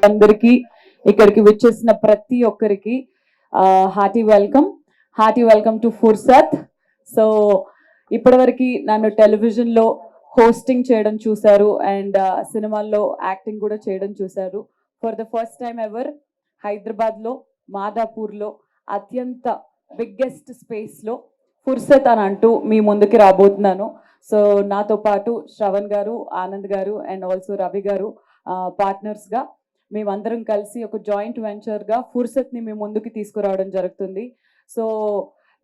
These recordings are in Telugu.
అందరికీ ఇక్కడికి వచ్చేసిన ప్రతి ఒక్కరికి హార్టీ వెల్కమ్ టు ఫుర్సత్. సో ఇప్పటివరకు నన్ను టెలివిజన్లో హోస్టింగ్ చేయడం చూశారు అండ్ సినిమాల్లో యాక్టింగ్ కూడా చేయడం చూశారు. For the first time ever హైదరాబాద్లో మాదాపూర్లో అత్యంత బిగ్గెస్ట్ స్పేస్లో ఫుర్సత్ అని అంటూ మీ ముందుకి రాబోతున్నాను. సో నాతో పాటు శ్రవణ్ గారు, ఆనంద్ గారు అండ్ ఆల్సో రవి గారు పార్ట్నర్స్గా మేమందరం కలిసి ఒక జాయింట్ వెంచర్గా ఫుర్సత్ని మీ ముందుకి తీసుకురావడం జరుగుతుంది. సో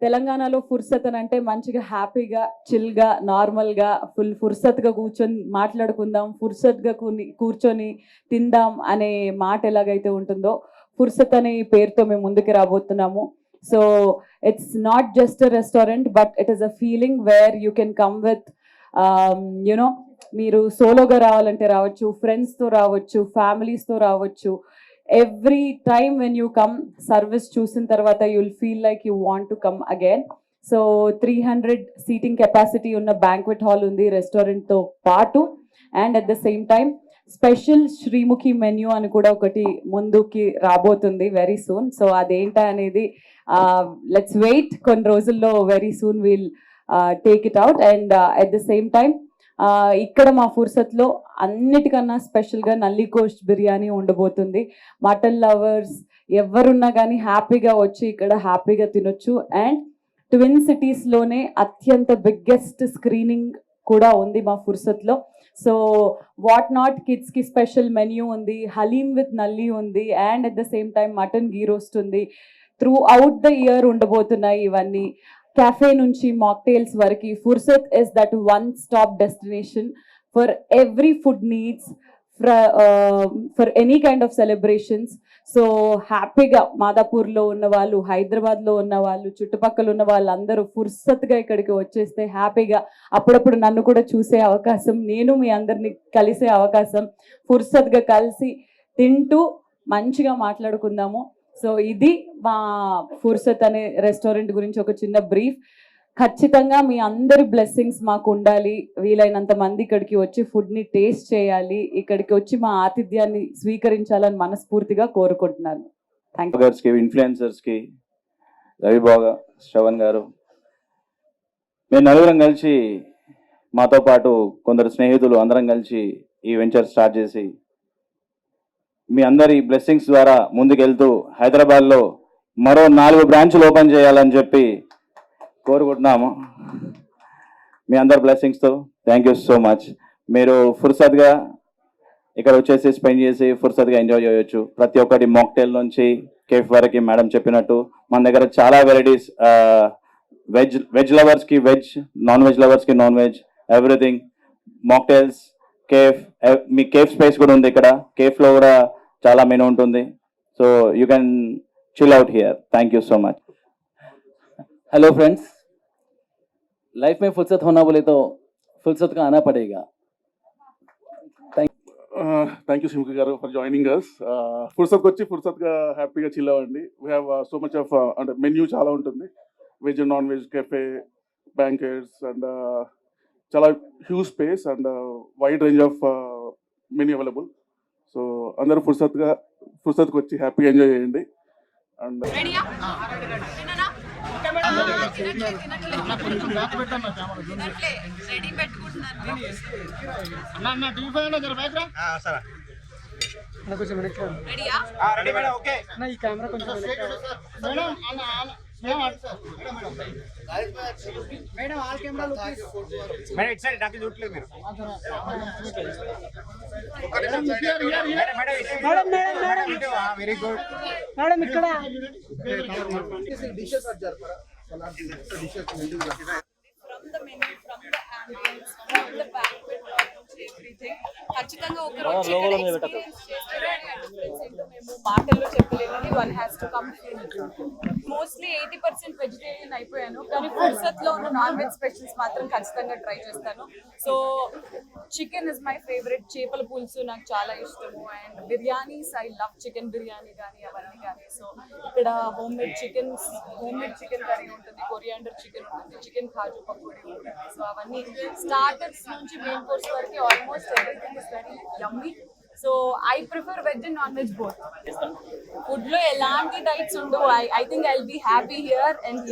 తెలంగాణలో ఫుర్సత్ అని అంటే మంచిగా హ్యాపీగా చిల్గా నార్మల్గా ఫుల్ ఫుర్సత్గా కూర్చొని మాట్లాడుకుందాం, ఫుర్సత్గా కూర్చొని తిందాం అనే మాట ఎలాగైతే ఉంటుందో ఫుర్సత్ అనే పేరుతో మేము ముందుకు రాబోతున్నాము. So it's not just a restaurant but it is a feeling where you can come with you know, మీరు సోలోగా రావాలంటే రావచ్చు, ఫ్రెండ్స్తో రావచ్చు, ఫ్యామిలీస్తో రావచ్చు. Every time when you come service చూసిన తర్వాత you will feel like you want to come again. So 300 seating capacity ఉన్న బ్యాంక్వెట్ హాల్ ఉంది రెస్టారెంట్తో పాటు. And at the same time special Sreemukhi menu అని కూడా ఒకటి ముందుకి రాబోతుంది వెరీ సూన్. సో అదేంటా అనేది లెట్స్ వెయిట్, కొన్ని రోజుల్లో very soon will take it out. And at the same time ఇక్కడ మా ఫుర్సత్లో అన్నిటికన్నా స్పెషల్గా నల్లి కోస్ట్ బిర్యానీ ఉండబోతుంది. మటన్ లవర్స్ ఎవరున్నా కానీ హ్యాపీగా వచ్చి ఇక్కడ హ్యాపీగా తినొచ్చు. అండ్ ట్విన్ సిటీస్లోనే అత్యంత బిగ్గెస్ట్ స్క్రీనింగ్ కూడా ఉంది మా ఫుర్సత్లో. సో వాట్ నాట్ కిడ్స్కి స్పెషల్ మెన్యూ ఉంది, హలీమ్ విత్ నల్లి ఉంది and at the same time mutton ghee roast ఉంది. త్రూ అవుట్ ద ఇయర్ ఉండబోతున్నాయి ఇవన్నీ. cafe nunchi mocktails variki Fursat is that one stop destination for every food needs, for any kind of celebrations. So happy ga Madapur lo unna vallu, Hyderabad lo unna vallu, chuttupakkalu unna vallandaru Fursat ga ikkadiki vacheste happy ga appudapudu nannu kuda choose avakasam, nenu mee andarni kalise avakasam, Fursat ga kalisi tintu manchiga maatladukundamu. So ఇది మా ఫుర్సత్ అనే రెస్టారెంట్ గురించి ఒక చిన్న బ్రీఫ్. ఖచ్చితంగా మీ అందరి బ్లెస్సింగ్స్ మాకు ఉండాలి, వీలైనంత మంది ఇక్కడికి వచ్చి ఫుడ్ని టేస్ట్ చేయాలి, ఇక్కడికి వచ్చి మా ఆతిథ్యాన్ని స్వీకరించాలని మనస్ఫూర్తిగా కోరుకుంటున్నాను. Thank you. ఇన్ఫ్లుయెన్సర్స్కి రవి బాగా, శ్రవణ్ గారు, మేము నలుగురం కలిసి మాతో పాటు కొందరు స్నేహితులు అందరం కలిసి ఈ వెంచర్ స్టార్ట్ చేసి మీ అందరి బ్లెస్సింగ్స్ ద్వారా ముందుకెళ్తూ హైదరాబాద్లో మరో 4 బ్రాంచ్లు ఓపెన్ చేయాలని చెప్పి కోరుకుంటున్నాము. మీ అందరి బ్లెస్సింగ్స్తో థ్యాంక్ యూ సో మచ్. మీరు ఫుర్సత్గా ఇక్కడ వచ్చేసి స్పెండ్ చేసి ఫుర్సత్గా ఎంజాయ్ చేయొచ్చు. ప్రతి ఒక్కటి మాక్టైల్ నుంచి కేఫ్ వరకు మేడం చెప్పినట్టు మన దగ్గర చాలా వెరైటీస్, వెజ్ లవర్స్కి వెజ్, నాన్ వెజ్ లవర్స్కి non veg, everything. Mocktails, cafe, మీ కేఫ్ స్పేస్ కూడా ఉంది ఇక్కడ. కేఫ్లో కూడా చాలా మెనూ ఉంటుంది. So you can chill out here. Thank you so much. Hello friends, life में फुर्सत होना बोले तो फुर्सत का आना पड़ेगा. Thank you Simukhi garu for joining us. ఫుర్సత్ వచ్చి ఫుర్సత్గా హ్యాపీగా చిల్ అవ్వండి. We have so much of అంటే మెన్యూ చాలా ఉంటుంది, veg non veg, cafe, banquets and చాలా huge space and wide range of menu available. So అందరూ ఫుర్సత్కి వచ్చి హ్యాపీగా ఎంజాయ్ చేయండి. And madam all camera look madam it side నాకు చూడలేదు మీరు మేడం వెరీ గుడ్ మేడం ఇక్కడ డిషెస్ జరపరా from the menu, from the ambience, from the banquet hall, everything. ఖచ్చితంగా ఒక రోజు ఎక్స్‌పీరియన్స్ చేస్తేనే ఆ డిఫరెన్స్ ఏంటో మేము మాటల్లో చెప్పలేమని one has to come. Mostly 80% vegetarian అయిపోయాను, కానీ ఫుర్సత్లో ఉన్న నాన్ వెజ్ స్పెషల్స్ మాత్రం ఖచ్చితంగా ట్రై చేస్తాను. So chicken is my favourite, చేపల పులుసు నాకు చాలా ఇష్టము. And biryanis, I love chicken biryani కానీ అవన్నీ కానీ. సో ఇక్కడ హోమ్ మేడ్ చికెన్ కర్రీ ఉంటుంది, కొరియాండర్ చికెన్ ఉంటుంది, చికెన్ కాజు పకోడీ ఉంటుంది. సో అవన్నీ స్టార్టర్స్ నుంచి మెయిన్ కోర్స్ వరకు almost everything is very yummy. So I prefer veg and non veg both. Food లో ఎలాంటి డైట్స్ ఉండవు. I think I will be happy here and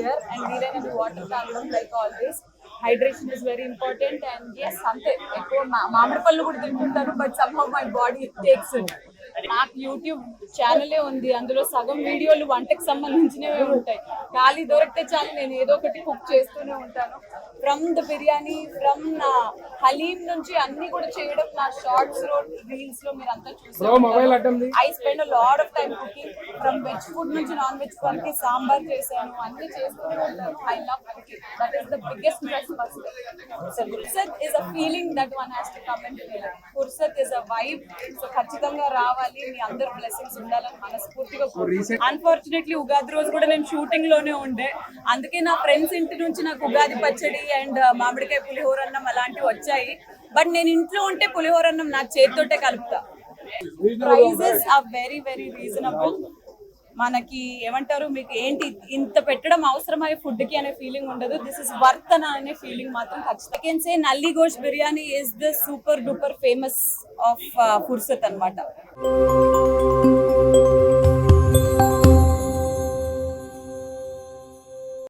వీలైనది water తాగడం like always. Hydration is very important and yes అంతే. ఎక్కువ మామిడి పళ్ళు కూడా తింటుంటాను but somehow my body takes it. నాకు యూట్యూబ్ ఛానలే ఉంది, అందులో సగం వీడియోలు వంటకు సంబంధించినవే ఉంటాయి. ఖాళీ దొరికితే చాలు నేను ఏదో ఒకటి కుక్ చేస్తూనే ఉంటాను. From the biryani, from haleem నుంచి అన్ని కూడా చేయడం నా షార్ట్స్ లో రీల్స్ లో మీరు అంతా చూసారు. I spend a lot of time cooking. From veg food నుంచి నాన్ వెజ్ వరకు సాంబార్ చేశాను, అన్ని చేస్తూనే ఉంటాను. I love cooking. That is the biggest plus must. Fursat is a feeling that one has to come and feel. ఫుర్సత్ is a vibe. So ఖచ్చితంగా రావాలి, మీ అందరు బ్లెస్సింగ్స్ ఉండాలని మనస్ఫూర్తిగా కోరుకుంటున్నాను. అన్ఫార్చునేట్లీ ఉగాది రోజు కూడా నేను షూటింగ్ లోనే ఉండే, అందుకే నా ఫ్రెండ్స్ ఇంటి నుంచి నాకు ఉగాది పచ్చడి అండ్ మామిడికాయ పులిహోర అన్నం అలాంటివి వచ్చాయి. బట్ నేను ఇంట్లో ఉంటే పులిహోర అన్నం నా చేతితోటే కలుపుతా. Prices are very very reasonable. మనకి ఏమంటారు, మీకు ఏంటి ఇంత పెట్టడం అవసరమయ్యే ఫుడ్ కి అనే ఫీలింగ్ ఉండదు. దిస్ ఇస్ వర్త్ అనే ఫీలింగ్ మాత్రం ఖచ్చితంగా. I can say nalli gosht biryani is the super duper famous of Fursat అన్నమాట.